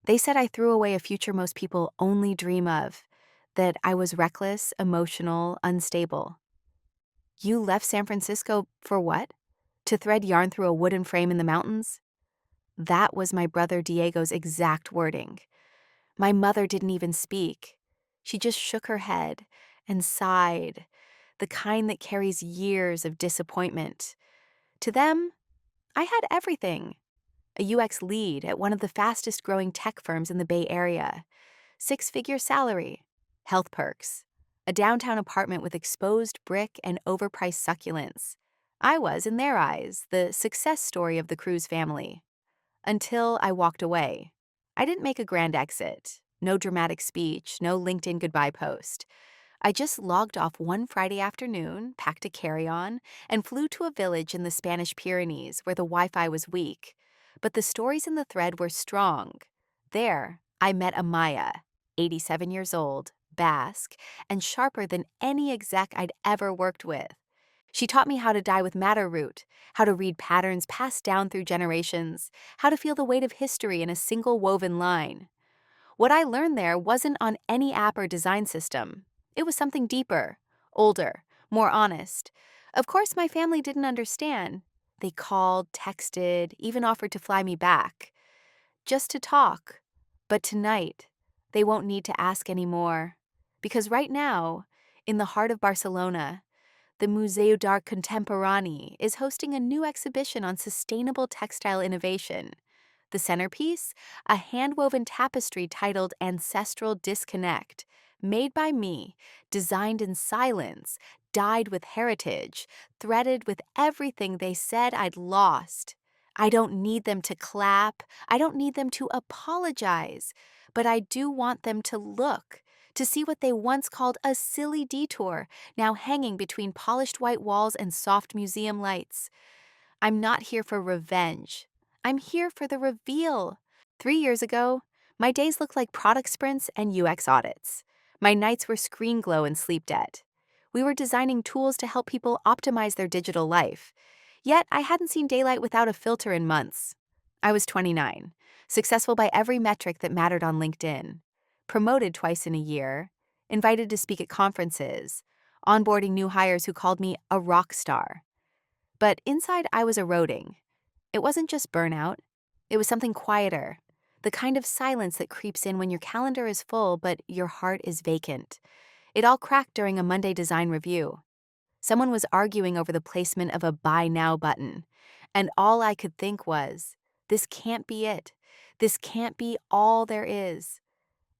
They said I threw away a future most people only dream of, that I was reckless, emotional, unstable. You left San Francisco for what? To thread yarn through a wooden frame in the mountains? That was my brother Diego's exact wording. My mother didn't even speak. She just shook her head and sighed, the kind that carries years of disappointment. To them, I had everything: a UX lead at one of the fastest growing tech firms in the Bay Area, six-figure salary, health perks, a downtown apartment with exposed brick and overpriced succulents. I was, in their eyes, the success story of the Cruz family. Until I walked away. I didn't make a grand exit. No dramatic speech, no LinkedIn goodbye post. I just logged off one Friday afternoon, packed a carry-on, and flew to a village in the Spanish Pyrenees where the Wi-Fi was weak. But the stories in the thread were strong. There, I met Amaya, 87 years old, Basque, and sharper than any exec I'd ever worked with. She taught me how to dye with madder root, how to read patterns passed down through generations, how to feel the weight of history in a single woven line. What I learned there wasn't on any app or design system. It was something deeper, older, more honest. Of course, my family didn't understand. They called, texted, even offered to fly me back, just to talk. But tonight, they won't need to ask anymore. Because right now, in the heart of Barcelona, the Museu d'Art Contemporani is hosting a new exhibition on sustainable textile innovation. The centerpiece, a hand-woven tapestry titled Ancestral Disconnect, made by me, designed in silence, dyed with heritage, threaded with everything they said I'd lost. I don't need them to clap, I don't need them to apologize, but I do want them to look, to see what they once called a silly detour, now hanging between polished white walls and soft museum lights. I'm not here for revenge. I'm here for the reveal. 3 years ago, my days looked like product sprints and UX audits. My nights were screen glow and sleep debt. We were designing tools to help people optimize their digital life. Yet I hadn't seen daylight without a filter in months. I was 29, successful by every metric that mattered on LinkedIn, promoted twice in a year, invited to speak at conferences, onboarding new hires who called me a rock star. But inside, I was eroding. It wasn't just burnout. It was something quieter, the kind of silence that creeps in when your calendar is full but your heart is vacant. It all cracked during a Monday design review. Someone was arguing over the placement of a Buy Now button, and all I could think was, this can't be it. This can't be all there is.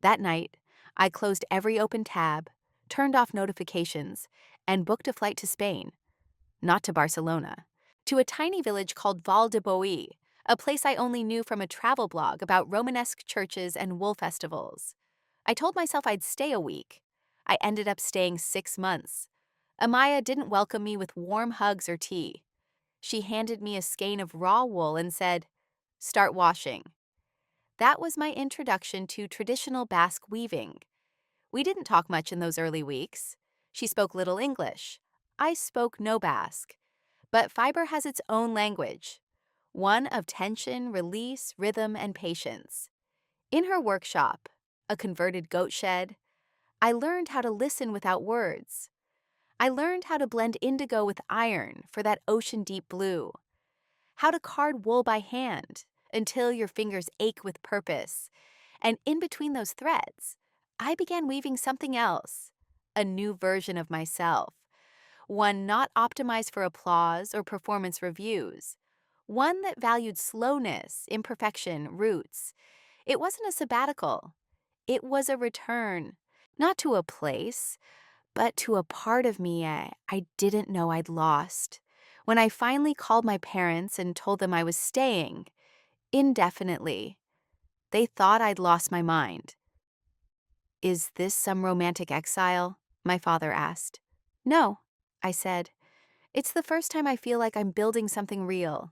That night, I closed every open tab, turned off notifications, and booked a flight to Spain. Not to Barcelona, to a tiny village called Val de Boí, a place I only knew from a travel blog about Romanesque churches and wool festivals. I told myself I'd stay a week. I ended up staying 6 months. Amaya didn't welcome me with warm hugs or tea. She handed me a skein of raw wool and said, "Start washing." That was my introduction to traditional Basque weaving. We didn't talk much in those early weeks. She spoke little English. I spoke no Basque. But fiber has its own language, one of tension, release, rhythm, and patience. In her workshop, a converted goat shed, I learned how to listen without words. I learned how to blend indigo with iron for that ocean-deep blue, how to card wool by hand until your fingers ache with purpose. And in between those threads, I began weaving something else, a new version of myself, one not optimized for applause or performance reviews, one that valued slowness, imperfection, roots. It wasn't a sabbatical. It was a return, not to a place, but to a part of me I didn't know I'd lost. When I finally called my parents and told them I was staying, indefinitely, they thought I'd lost my mind. "Is this some romantic exile?" my father asked. "No," I said. "It's the first time I feel like I'm building something real."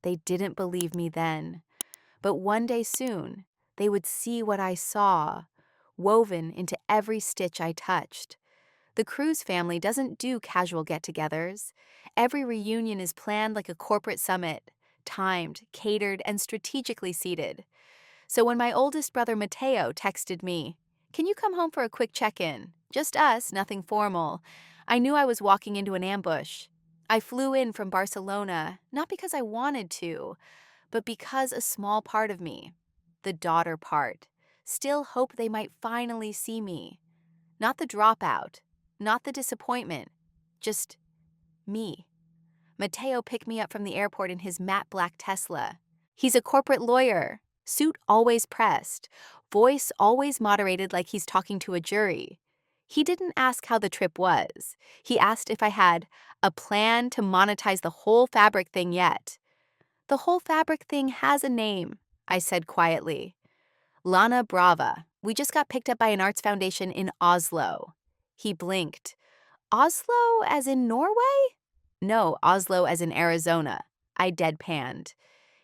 They didn't believe me then, but one day soon, they would see what I saw, woven into every stitch I touched. The Cruz family doesn't do casual get-togethers. Every reunion is planned like a corporate summit, timed, catered, and strategically seated. So when my oldest brother Mateo texted me, "Can you come home for a quick check-in? Just us, nothing formal," I knew I was walking into an ambush. I flew in from Barcelona, not because I wanted to, but because a small part of me, the daughter part, still hoped they might finally see me. Not the dropout, not the disappointment, just me. Mateo picked me up from the airport in his matte black Tesla. He's a corporate lawyer, suit always pressed, voice always moderated like he's talking to a jury. He didn't ask how the trip was. He asked if I had a plan to monetize the whole fabric thing yet. The whole fabric thing has a name, I said quietly. Lana Brava. We just got picked up by an arts foundation in Oslo. He blinked. Oslo as in Norway? No, Oslo as in Arizona. I deadpanned.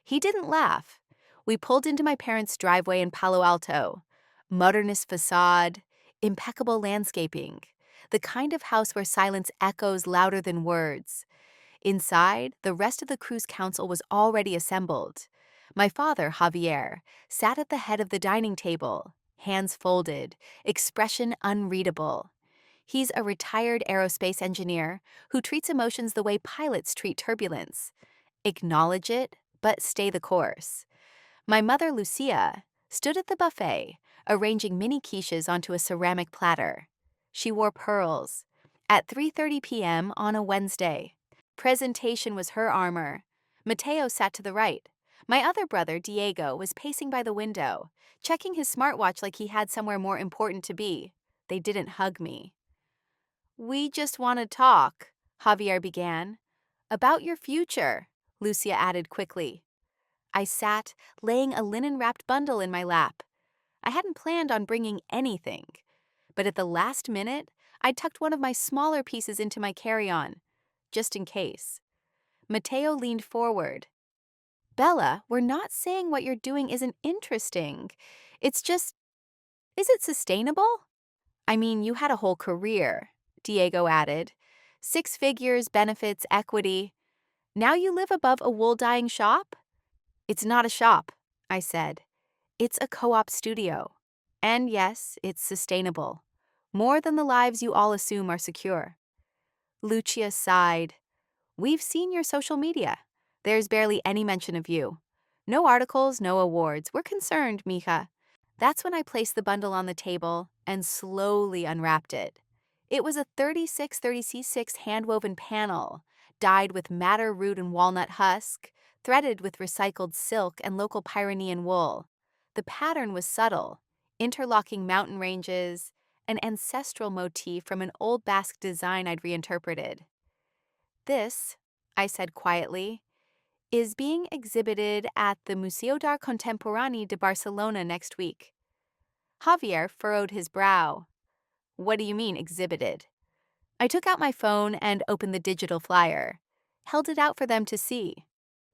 He didn't laugh. We pulled into my parents' driveway in Palo Alto. Modernist facade, impeccable landscaping. The kind of house where silence echoes louder than words. Inside, the rest of the cruise council was already assembled. My father, Javier, sat at the head of the dining table, hands folded, expression unreadable. He's a retired aerospace engineer who treats emotions the way pilots treat turbulence. Acknowledge it, but stay the course. My mother, Lucia, stood at the buffet, arranging mini quiches onto a ceramic platter. She wore pearls. At 3:30 p.m. on a Wednesday. Presentation was her armor. Mateo sat to the right. My other brother, Diego, was pacing by the window, checking his smartwatch like he had somewhere more important to be. They didn't hug me. "We just want to talk," Javier began. "About your future," Lucia added quickly. I sat, laying a linen-wrapped bundle in my lap. I hadn't planned on bringing anything. But at the last minute, I tucked one of my smaller pieces into my carry-on, just in case. Mateo leaned forward. "Bella, we're not saying what you're doing isn't interesting. It's just, is it sustainable?" "I mean, you had a whole career," Diego added. 6 figures, benefits, equity. Now you live above a wool-dyeing shop?" "It's not a shop," I said. "It's a co-op studio. And yes, it's sustainable. More than the lives you all assume are secure." Lucia sighed. "We've seen your social media. There's barely any mention of you. No articles, no awards. We're concerned, mija." That's when I placed the bundle on the table and slowly unwrapped it. It was a 36-30C6 hand-woven panel, dyed with madder root and walnut husk, threaded with recycled silk and local Pyrenean wool. The pattern was subtle, interlocking mountain ranges, an ancestral motif from an old Basque design I'd reinterpreted. "This," I said quietly, "is being exhibited at the Museo d'Art Contemporani de Barcelona next week." Javier furrowed his brow. "What do you mean, exhibited?" I took out my phone and opened the digital flyer, held it out for them to see.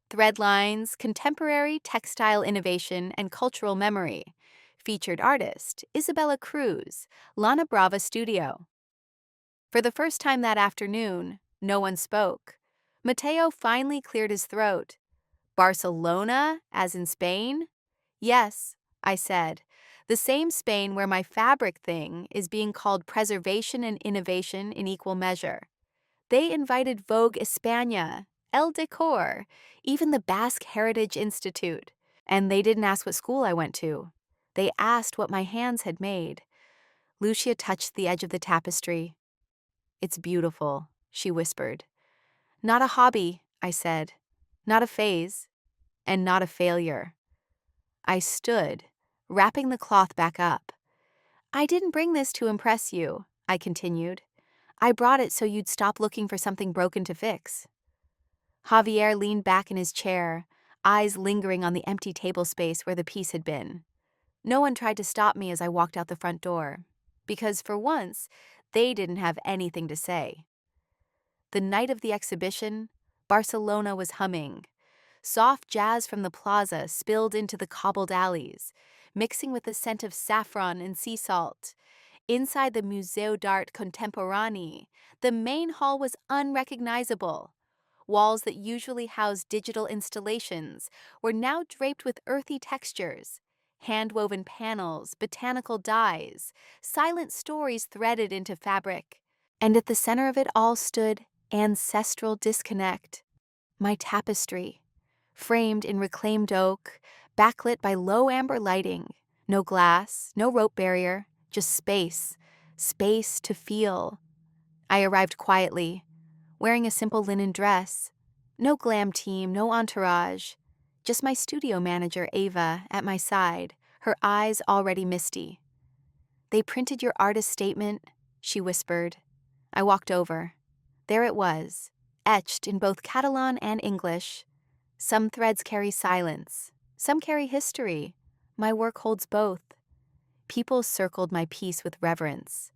Threadlines, contemporary textile innovation and cultural memory. Featured artist, Isabella Cruz, Lana Brava Studio. For the first time that afternoon, no one spoke. Mateo finally cleared his throat. "Barcelona, as in Spain?" "Yes," I said. "The same Spain where my fabric thing is being called preservation and innovation in equal measure. They invited Vogue España, El Decor, even the Basque Heritage Institute. And they didn't ask what school I went to. They asked what my hands had made." Lucia touched the edge of the tapestry. "It's beautiful," she whispered. "Not a hobby," I said. "Not a phase. And not a failure." I stood, wrapping the cloth back up. "I didn't bring this to impress you," I continued. "I brought it so you'd stop looking for something broken to fix." Javier leaned back in his chair, eyes lingering on the empty table space where the piece had been. No one tried to stop me as I walked out the front door, because for once, they didn't have anything to say. The night of the exhibition, Barcelona was humming. Soft jazz from the plaza spilled into the cobbled alleys, mixing with the scent of saffron and sea salt. Inside the Museo d'Art Contemporani, the main hall was unrecognizable. Walls that usually housed digital installations were now draped with earthy textures. hand-woven panels, botanical dyes, silent stories threaded into fabric. And at the center of it all stood ancestral disconnect, my tapestry, framed in reclaimed oak, backlit by low amber lighting. No glass, no rope barrier, just space. Space to feel. I arrived quietly, wearing a simple linen dress. No glam team, no entourage. Just my studio manager, Ava, at my side, her eyes already misty. "They printed your artist statement," she whispered. I walked over. There it was, etched in both Catalan and English. "Some threads carry silence. Some carry history. My work holds both." People circled my piece with reverence.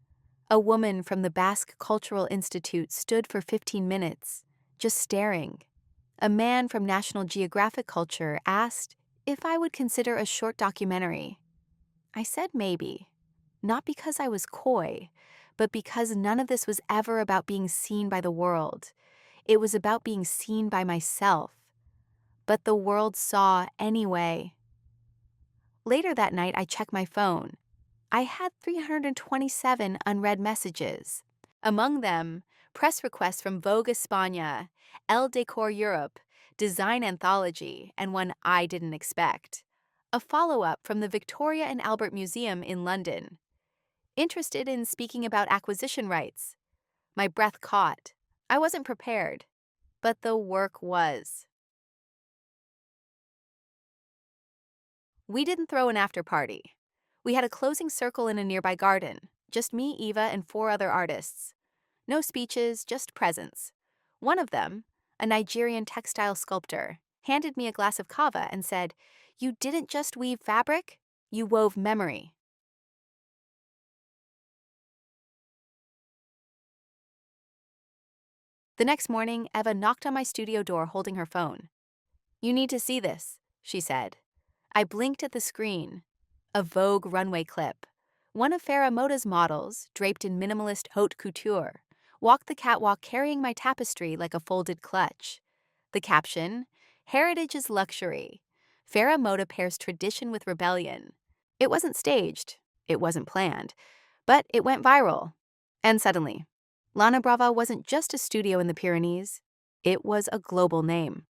A woman from the Basque Cultural Institute stood for 15 minutes, just staring. A man from National Geographic Culture asked if I would consider a short documentary. I said maybe, not because I was coy, but because none of this was ever about being seen by the world. It was about being seen by myself. But the world saw anyway. Later that night, I checked my phone. I had 327 unread messages. Among them, press requests from Vogue España, Elle Decor Europe, Design Anthology, and one I didn't expect. A follow-up from the Victoria and Albert Museum in London. Interested in speaking about acquisition rights. My breath caught. I wasn't prepared, but the work was. We didn't throw an after party. We had a closing circle in a nearby garden, just me, Eva, and 4 other artists. No speeches, just presence. One of them, a Nigerian textile sculptor, handed me a glass of kava and said, "You didn't just weave fabric, you wove memory." The next morning, Eva knocked on my studio door holding her phone. "You need to see this," she said. I blinked at the screen. A Vogue runway clip. One of Farah Moda's models, draped in minimalist haute couture, walked the catwalk carrying my tapestry like a folded clutch. The caption, "Heritage is luxury. Farah Moda pairs tradition with rebellion." It wasn't staged. It wasn't planned. But it went viral. And suddenly, Lana Brava wasn't just a studio in the Pyrenees. It was a global name.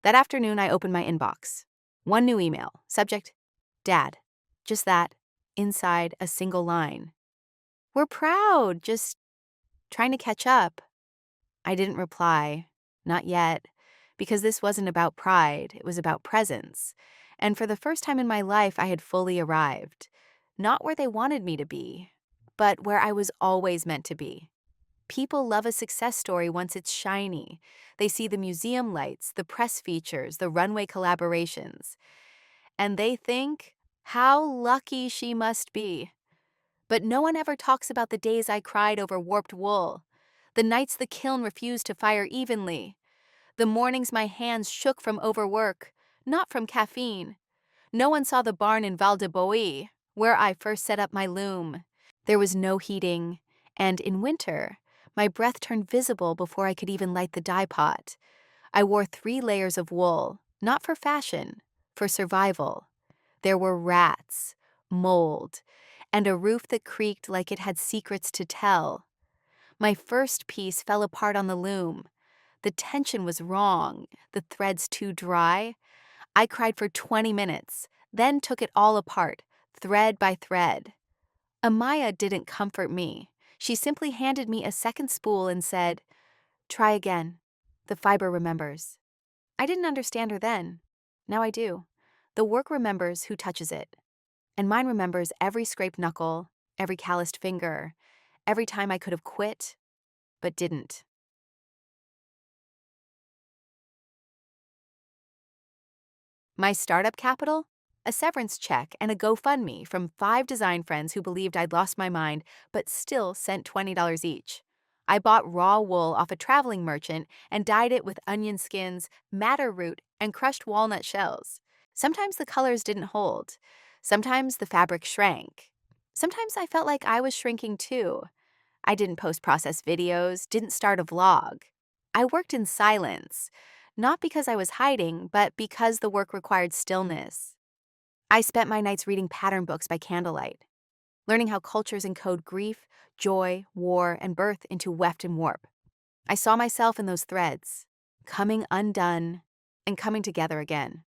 That afternoon, I opened my inbox. One new email. Subject, Dad. Just that. Inside, a single line. "We're proud, just trying to catch up." I didn't reply. Not yet. Because this wasn't about pride. It was about presence. And for the first time in my life, I had fully arrived. Not where they wanted me to be, but where I was always meant to be. People love a success story once it's shiny. They see the museum lights, the press features, the runway collaborations. And they think, how lucky she must be. But no one ever talks about the days I cried over warped wool, the nights the kiln refused to fire evenly, the mornings my hands shook from overwork, not from caffeine. No one saw the barn in Val de Bois, where I first set up my loom. There was no heating, and in winter, my breath turned visible before I could even light the dye pot. I wore 3 layers of wool, not for fashion, for survival. There were rats, mold, and a roof that creaked like it had secrets to tell. My first piece fell apart on the loom. The tension was wrong, the threads too dry. I cried for 20 minutes, then took it all apart, thread by thread. Amaya didn't comfort me. She simply handed me a second spool and said, "Try again. The fiber remembers." I didn't understand her then. Now I do. The work remembers who touches it. And mine remembers every scraped knuckle, every calloused finger, every time I could have quit, but didn't. My startup capital? A severance check and a GoFundMe from 5 design friends who believed I'd lost my mind, but still sent $20 each. I bought raw wool off a traveling merchant and dyed it with onion skins, madder root, and crushed walnut shells. Sometimes the colors didn't hold. Sometimes the fabric shrank. Sometimes I felt like I was shrinking too. I didn't post-process videos, didn't start a vlog. I worked in silence. not because I was hiding, but because the work required stillness. I spent my nights reading pattern books by candlelight, learning how cultures encode grief, joy, war, and birth into weft and warp. I saw myself in those threads, coming undone and coming together again.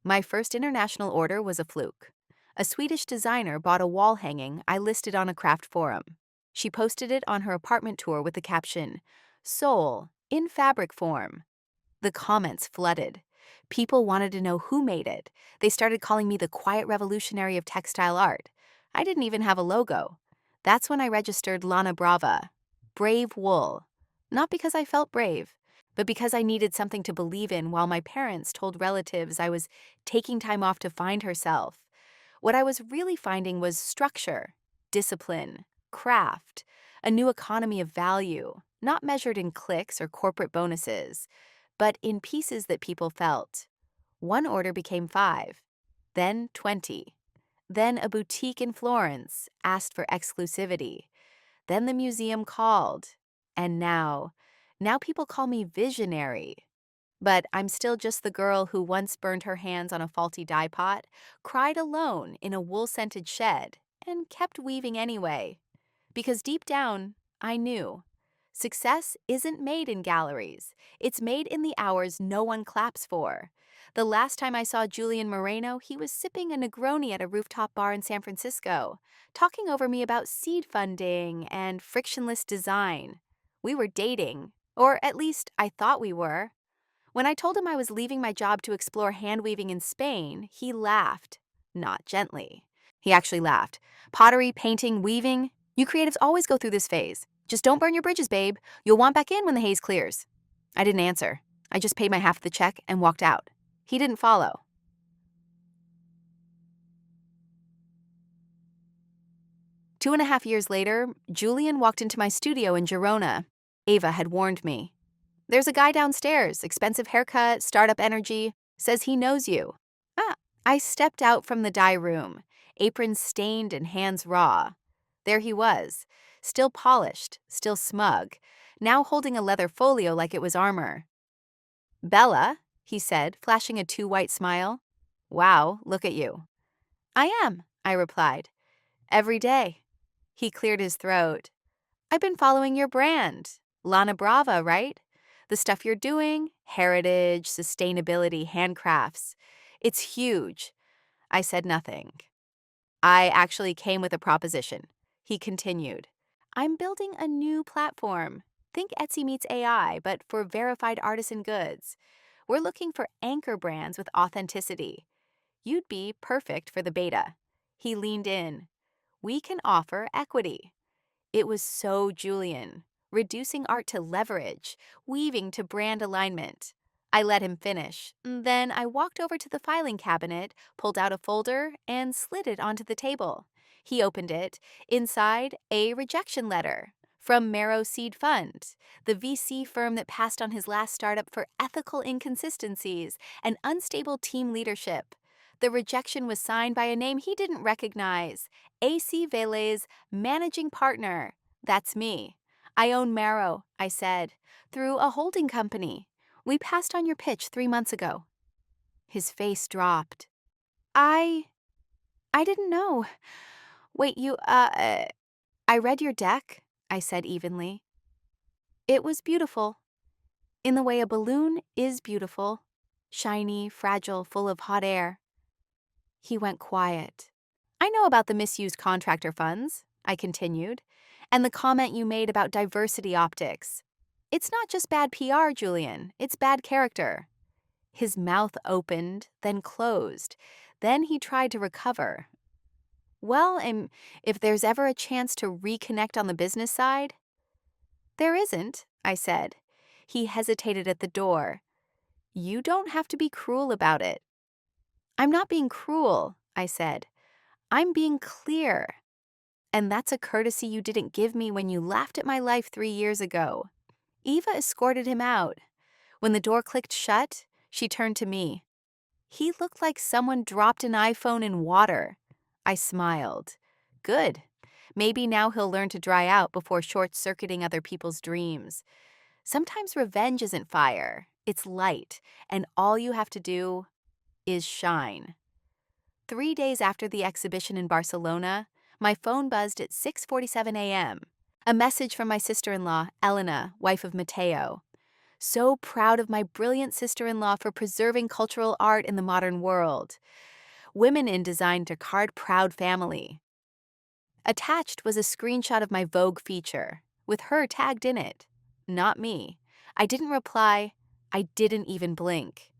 My first international order was a fluke. A Swedish designer bought a wall hanging I listed on a craft forum. She posted it on her apartment tour with the caption, "Soul in fabric form." The comments flooded. People wanted to know who made it. They started calling me the quiet revolutionary of textile art. I didn't even have a logo. That's when I registered Lana Brava, Brave Wool. Not because I felt brave, but because I needed something to believe in while my parents told relatives I was taking time off to find herself. What I was really finding was structure, discipline, craft, a new economy of value, not measured in clicks or corporate bonuses, but in pieces that people felt. One order became 5, then 20. Then a boutique in Florence asked for exclusivity. Then the museum called. And now people call me visionary. But I'm still just the girl who once burned her hands on a faulty dye pot, cried alone in a wool-scented shed, and kept weaving anyway. Because deep down, I knew. Success isn't made in galleries. It's made in the hours no one claps for. The last time I saw Julian Moreno, he was sipping a Negroni at a rooftop bar in San Francisco, talking over me about seed funding and frictionless design. We were dating, or at least I thought we were. When I told him I was leaving my job to explore hand weaving in Spain, he laughed. Not gently. He actually laughed. Pottery, painting, weaving. You creatives always go through this phase. Just don't burn your bridges, babe. You'll want back in when the haze clears. I didn't answer. I just paid my half of the check and walked out. He didn't follow. 2.5 years later, Julian walked into my studio in Girona. Ava had warned me. There's a guy downstairs, expensive haircut, startup energy, says he knows you. Ah, I stepped out from the dye room, apron stained and hands raw. There he was, still polished, still smug, now holding a leather folio like it was armor. Bella, he said, flashing a too-white smile. Wow, look at you. I am, I replied. Every day. He cleared his throat. I've been following your brand. Lana Brava, right? The stuff you're doing, heritage, sustainability, handcrafts. It's huge. I said nothing. I actually came with a proposition. He continued. I'm building a new platform. Think Etsy meets AI, but for verified artisan goods. We're looking for anchor brands with authenticity. You'd be perfect for the beta. He leaned in. We can offer equity. It was so Julian, reducing art to leverage, weaving to brand alignment. I let him finish. Then I walked over to the filing cabinet, pulled out a folder, and slid it onto the table. He opened it. Inside, a rejection letter from Marrow Seed Fund, the VC firm that passed on his last startup for ethical inconsistencies and unstable team leadership. The rejection was signed by a name he didn't recognize, AC Vele's managing partner. That's me. I own Marrow, I said, through a holding company. We passed on your pitch 3 months ago. His face dropped. I didn't know. Wait, I read your deck, I said evenly. It was beautiful. In the way a balloon is beautiful. Shiny, fragile, full of hot air. He went quiet. I know about the misused contractor funds, I continued, and the comment you made about diversity optics. It's not just bad PR, Julian. It's bad character. His mouth opened, then closed. Then he tried to recover. Well, if there's ever a chance to reconnect on the business side? There isn't, I said. He hesitated at the door. You don't have to be cruel about it. I'm not being cruel, I said. I'm being clear. And that's a courtesy you didn't give me when you laughed at my life 3 years ago. Eva escorted him out. When the door clicked shut, she turned to me. He looked like someone dropped an iPhone in water. I smiled. Good. Maybe now he'll learn to dry out before short-circuiting other people's dreams. Sometimes revenge isn't fire, it's light, and all you have to do is shine. 3 days after the exhibition in Barcelona, my phone buzzed at 6:47 a.m. A message from my sister-in-law, Elena, wife of Mateo. So proud of my brilliant sister-in-law for preserving cultural art in the modern world. Women in design to card proud family. Attached was a screenshot of my Vogue feature, with her tagged in it. Not me. I didn't reply. I didn't even blink.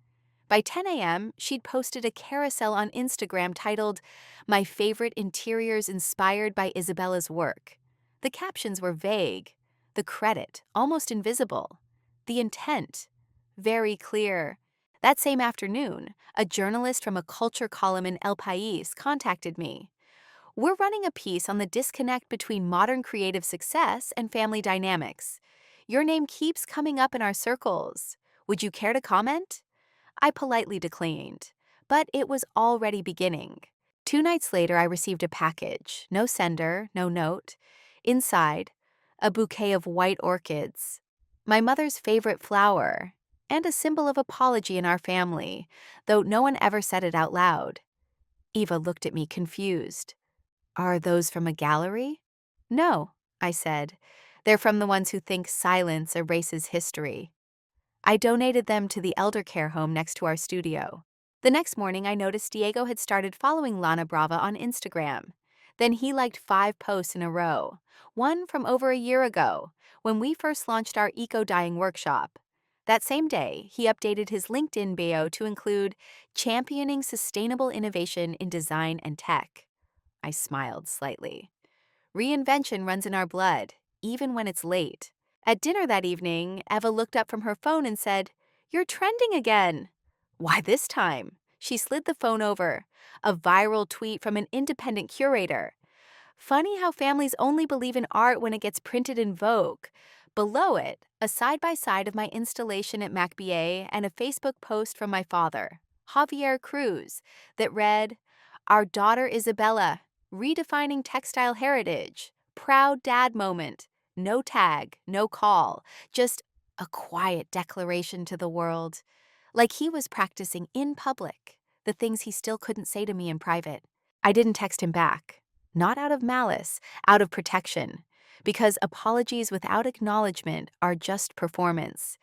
By 10 a.m., she'd posted a carousel on Instagram titled, "My Favorite Interiors Inspired by Isabella's Work." The captions were vague, the credit almost invisible, the intent very clear. That same afternoon, a journalist from a culture column in El País contacted me. "We're running a piece on the disconnect between modern creative success and family dynamics. Your name keeps coming up in our circles. Would you care to comment?" I politely declined, but it was already beginning. 2 nights later, I received a package, no sender, no note. Inside, a bouquet of white orchids, my mother's favorite flower, and a symbol of apology in our family, though no one ever said it out loud. Eva looked at me confused. "Are those from a gallery?" "No," I said. "They're from the ones who think silence erases history." I donated them to the elder care home next to our studio. The next morning, I noticed Diego had started following Lana Brava on Instagram. Then he liked 5 posts in a row, one from over a year ago, when we first launched our eco-dyeing workshop. That same day, he updated his LinkedIn bio to include championing sustainable innovation in design and tech. I smiled slightly. Reinvention runs in our blood, even when it's late. At dinner that evening, Eva looked up from her phone and said, "You're trending again." "Why this time?" She slid the phone over. A viral tweet from an independent curator. "Funny how families only believe in art when it gets printed in Vogue." Below it, a side-by-side of my installation at MacBA and a Facebook post from my father, Javier Cruz, that read, "Our daughter Isabella, redefining textile heritage, proud dad moment, no tag, no call, just a quiet declaration to the world." Like he was practicing in public the things he still couldn't say to me in private. I didn't text him back. Not out of malice, out of protection. Because apologies without acknowledgement are just performance.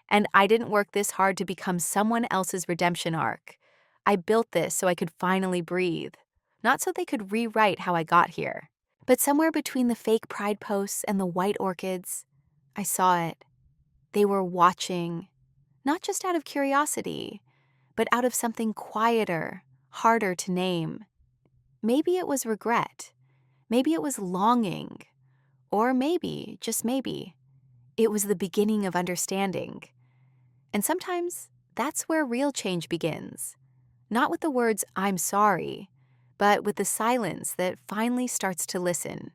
And I didn't work this hard to become someone else's redemption arc. I built this so I could finally breathe. Not so they could rewrite how I got here. But somewhere between the fake pride posts and the white orchids, I saw it. They were watching, not just out of curiosity, but out of something quieter, harder to name. Maybe it was regret. Maybe it was longing. Or maybe, just maybe, it was the beginning of understanding. And sometimes that's where real change begins. Not with the words, "I'm sorry," but with the silence that finally starts to listen.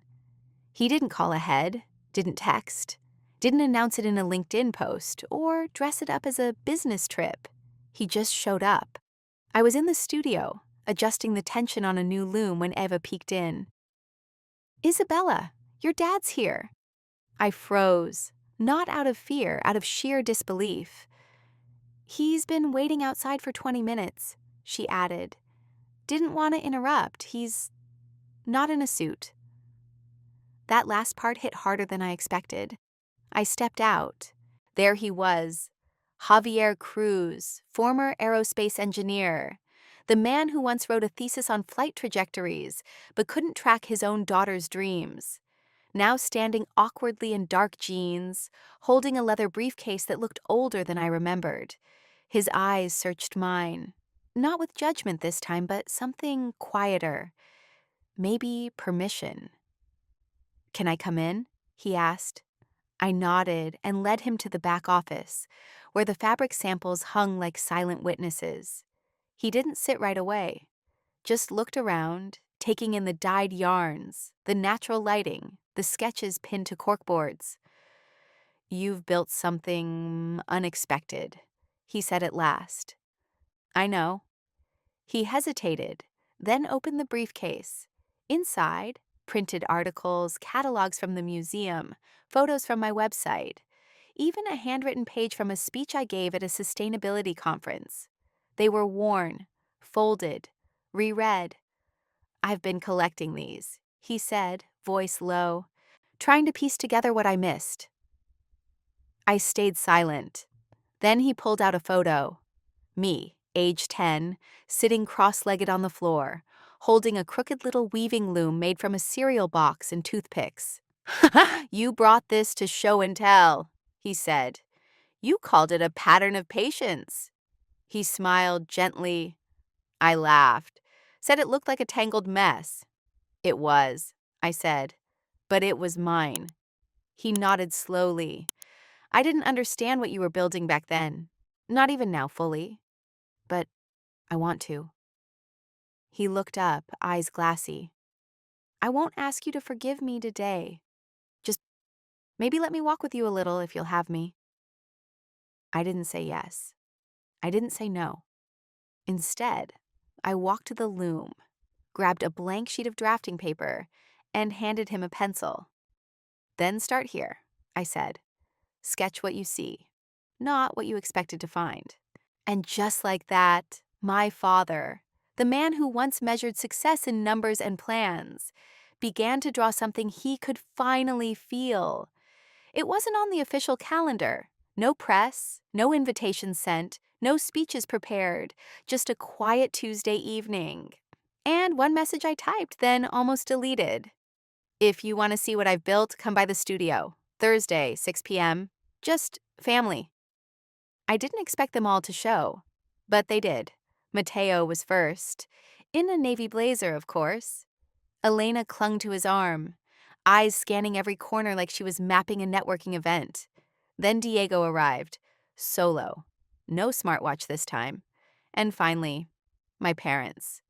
He didn't call ahead, didn't text, didn't announce it in a LinkedIn post, or dress it up as a business trip. He just showed up. I was in the studio, adjusting the tension on a new loom when Eva peeked in. "Isabella, your dad's here." I froze, not out of fear, out of sheer disbelief. "He's been waiting outside for 20 minutes, she added. "Didn't want to interrupt. He's not in a suit." That last part hit harder than I expected. I stepped out. There he was, Javier Cruz, former aerospace engineer, the man who once wrote a thesis on flight trajectories but couldn't track his own daughter's dreams. Now standing awkwardly in dark jeans, holding a leather briefcase that looked older than I remembered. His eyes searched mine, not with judgment this time, but something quieter. Maybe permission. "Can I come in?" he asked. I nodded and led him to the back office, where the fabric samples hung like silent witnesses. He didn't sit right away, just looked around, taking in the dyed yarns, the natural lighting, the sketches pinned to corkboards. "You've built something unexpected," he said at last. "I know." He hesitated, then opened the briefcase. Inside, printed articles, catalogs from the museum, photos from my website, even a handwritten page from a speech I gave at a sustainability conference. They were worn, folded, reread. "I've been collecting these," he said, voice low, trying to piece together what I missed. I stayed silent. Then he pulled out a photo. Me, age 10, sitting cross-legged on the floor, holding a crooked little weaving loom made from a cereal box and toothpicks. "You brought this to show and tell," he said. "You called it a pattern of patience." He smiled gently. I laughed, said it looked like a tangled mess. "It was," I said, "but it was mine." He nodded slowly. "I didn't understand what you were building back then. Not even now fully. But I want to." He looked up, eyes glassy. "I won't ask you to forgive me today. Just maybe let me walk with you a little if you'll have me." I didn't say yes. I didn't say no. Instead, I walked to the loom, grabbed a blank sheet of drafting paper, and handed him a pencil. "Then start here," I said. "Sketch what you see, not what you expected to find." And just like that, my father, the man who once measured success in numbers and plans, began to draw something he could finally feel. It wasn't on the official calendar. No press, no invitations sent, no speeches prepared, just a quiet Tuesday evening. And one message I typed, then almost deleted. "If you want to see what I've built, come by the studio. Thursday, 6 p.m. Just family." I didn't expect them all to show, but they did. Mateo was first, in a navy blazer, of course. Elena clung to his arm, eyes scanning every corner like she was mapping a networking event. Then Diego arrived, solo. No smartwatch this time. And finally, my parents.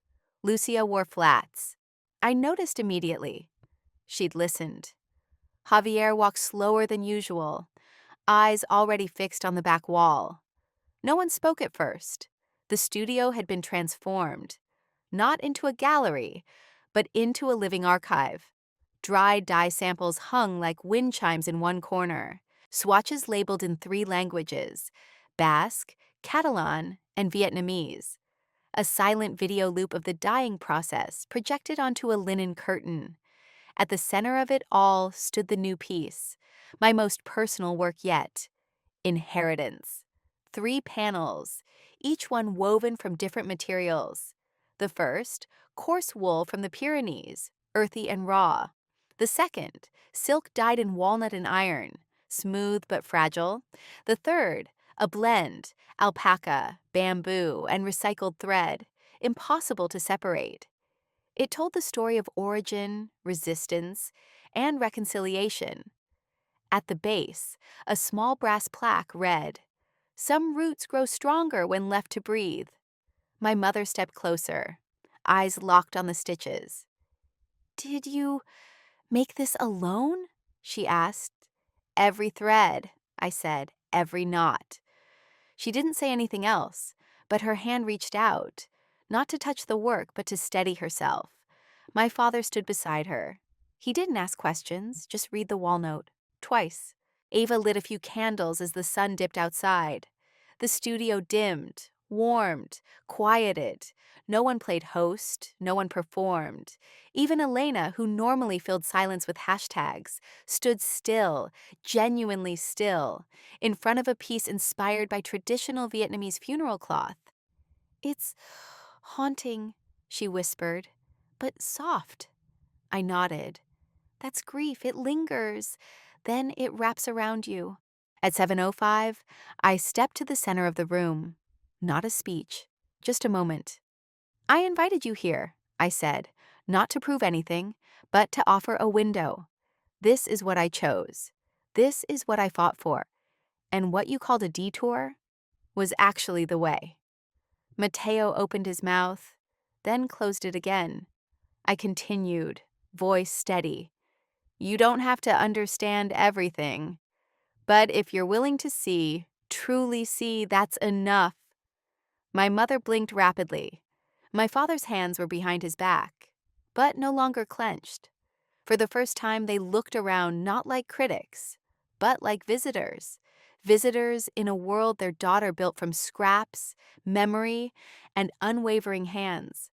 Lucia wore flats. I noticed immediately. She'd listened. Javier walked slower than usual, eyes already fixed on the back wall. No one spoke at first. The studio had been transformed, not into a gallery, but into a living archive. Dried dye samples hung like wind chimes in one corner, swatches labeled in 3 languages, Basque, Catalan, and Vietnamese. A silent video loop of the dyeing process projected onto a linen curtain. At the center of it all stood the new piece, my most personal work yet, Inheritance. 3 panels, each one woven from different materials. The first, coarse wool from the Pyrenees, earthy and raw. The second, silk dyed in walnut and iron, smooth but fragile. The third, a blend, alpaca, bamboo, and recycled thread, impossible to separate. It told the story of origin, resistance, and reconciliation. At the base, a small brass plaque read, "Some roots grow stronger when left to breathe." My mother stepped closer, eyes locked on the stitches. "Did you make this alone?" she asked. "Every thread," I said, "every knot." She didn't say anything else, but her hand reached out, not to touch the work, but to steady herself. My father stood beside her. He didn't ask questions, just read the wall note, twice. Ava lit a few candles as the sun dipped outside. The studio dimmed, warmed, quieted. No one played host, no one performed. Even Elena, who normally filled silence with hashtags, stood still, genuinely still, in front of a piece inspired by traditional Vietnamese funeral cloth. "It's haunting," she whispered, "but soft." I nodded. "That's grief. It lingers. Then it wraps around you." At 7:05, I stepped to the center of the room. Not a speech, just a moment. "I invited you here," I said, "not to prove anything, but to offer a window. This is what I chose. This is what I fought for. And what you called a detour was actually the way." Mateo opened his mouth, then closed it again. I continued, voice steady. "You don't have to understand everything. But if you're willing to see, truly see, that's enough." My mother blinked rapidly. My father's hands were behind his back, but no longer clenched. For the first time, they looked around not like critics, but like visitors. Visitors in a world their daughter built from scraps, memory, and unwavering hands.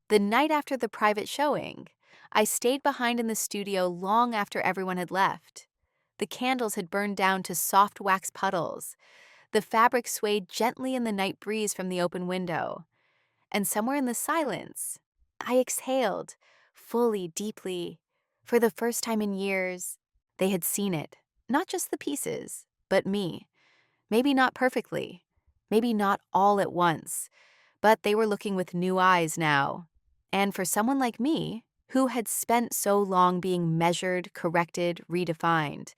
The night after the private showing, I stayed behind in the studio long after everyone had left. The candles had burned down to soft wax puddles. The fabric swayed gently in the night breeze from the open window. And somewhere in the silence, I exhaled, fully, deeply. For the first time in years, they had seen it. Not just the pieces, but me. Maybe not perfectly, maybe not all at once, but they were looking with new eyes now. And for someone like me, who had spent so long being measured, corrected, redefined,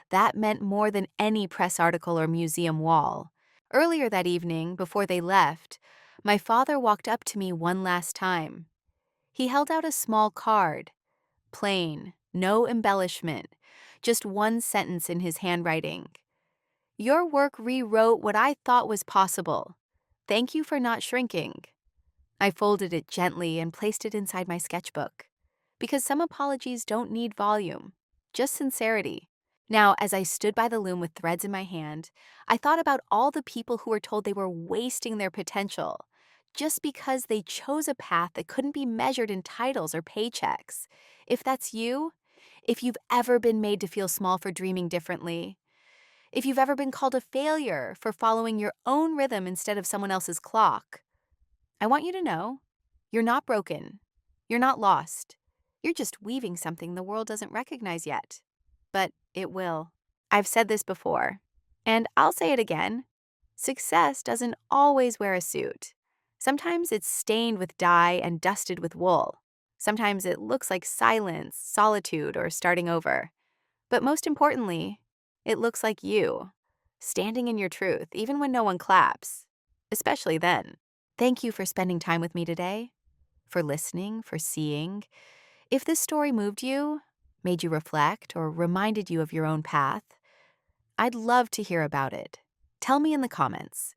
that meant more than any press article or museum wall. Earlier that evening, before they left, my father walked up to me one last time. He held out a small card, plain, no embellishment, just one sentence in his handwriting. Your work rewrote what I thought was possible. Thank you for not shrinking. I folded it gently and placed it inside my sketchbook. Because some apologies don't need volume, just sincerity. Now, as I stood by the loom with threads in my hand, I thought about all the people who were told they were wasting their potential just because they chose a path that couldn't be measured in titles or paychecks. If that's you, if you've ever been made to feel small for dreaming differently, if you've ever been called a failure for following your own rhythm instead of someone else's clock, I want you to know you're not broken. You're not lost. You're just weaving something the world doesn't recognize yet. But it will. I've said this before, and I'll say it again. Success doesn't always wear a suit. Sometimes it's stained with dye and dusted with wool. Sometimes it looks like silence, solitude, or starting over. But most importantly, it looks like you, standing in your truth, even when no one claps, especially then. Thank you for spending time with me today, for listening, for seeing. If this story moved you, made you reflect, or reminded you of your own path, I'd love to hear about it. Tell me in the comments.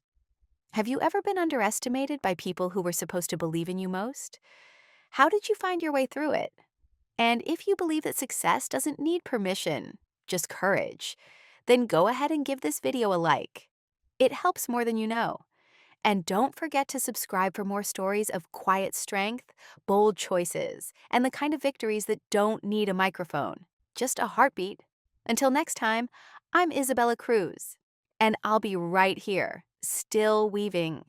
Have you ever been underestimated by people who were supposed to believe in you most? How did you find your way through it? And if you believe that success doesn't need permission, just courage, then go ahead and give this video a like. It helps more than you know. And don't forget to subscribe for more stories of quiet strength, bold choices, and the kind of victories that don't need a microphone, just a heartbeat. Until next time, I'm Isabella Cruz, and I'll be right here, still weaving.